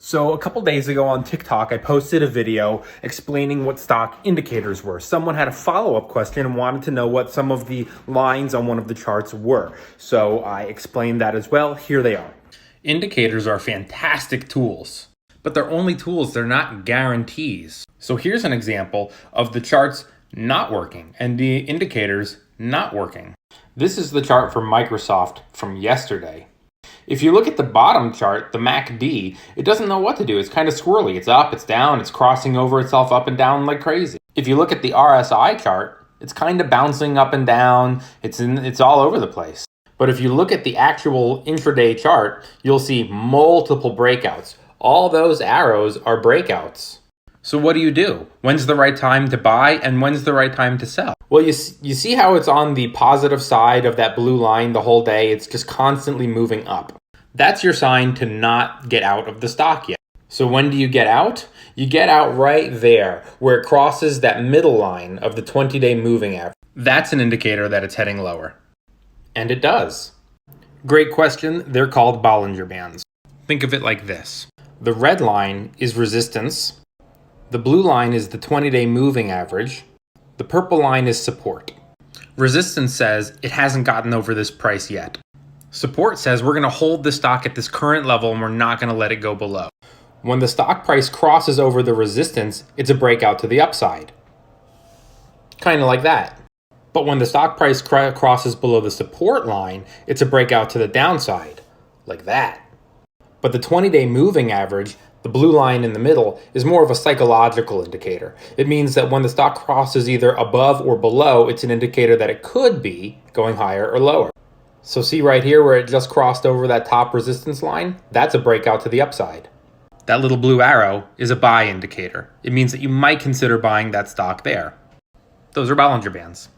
So a couple days ago on TikTok, I posted a video explaining what stock indicators were. Someone had a follow-up question and wanted to know what some of the lines on one of the charts were. So I explained that as well. Here they are. Indicators are fantastic tools, but they're only tools. They're not guarantees. So here's an example of the charts not working and the indicators not working. This is the chart for Microsoft from yesterday. If you look at the bottom chart, the MACD, it doesn't know what to do. It's kind of squirrely. It's up, it's down, it's crossing over itself up and down like crazy. If you look at the RSI chart, it's kind of bouncing up and down. It's all over the place. But if you look at the actual intraday chart, you'll see multiple breakouts. All those arrows are breakouts. So what do? When's the right time to buy and when's the right time to sell? Well, you see how it's on the positive side of that blue line the whole day? It's just constantly moving up. That's your sign to not get out of the stock yet. So when do you get out? You get out right there where it crosses that middle line of the 20-day moving average. That's an indicator that it's heading lower. And it does. Great question. They're called Bollinger Bands. Think of it like this. The red line is resistance. The blue line is the 20-day moving average. The purple line is support. Resistance says it hasn't gotten over this price yet. Support says we're going to hold the stock at this current level and we're not going to let it go below. When the stock price crosses over the resistance, it's a breakout to the upside. Kind of like that. But when the stock price crosses below the support line, it's a breakout to the downside. Like that. But the 20-day moving average, the blue line in the middle, is more of a psychological indicator. It means that when the stock crosses either above or below, it's an indicator that it could be going higher or lower. So see right here where it just crossed over that top resistance line? That's a breakout to the upside. That little blue arrow is a buy indicator. It means that you might consider buying that stock there. Those are Bollinger Bands.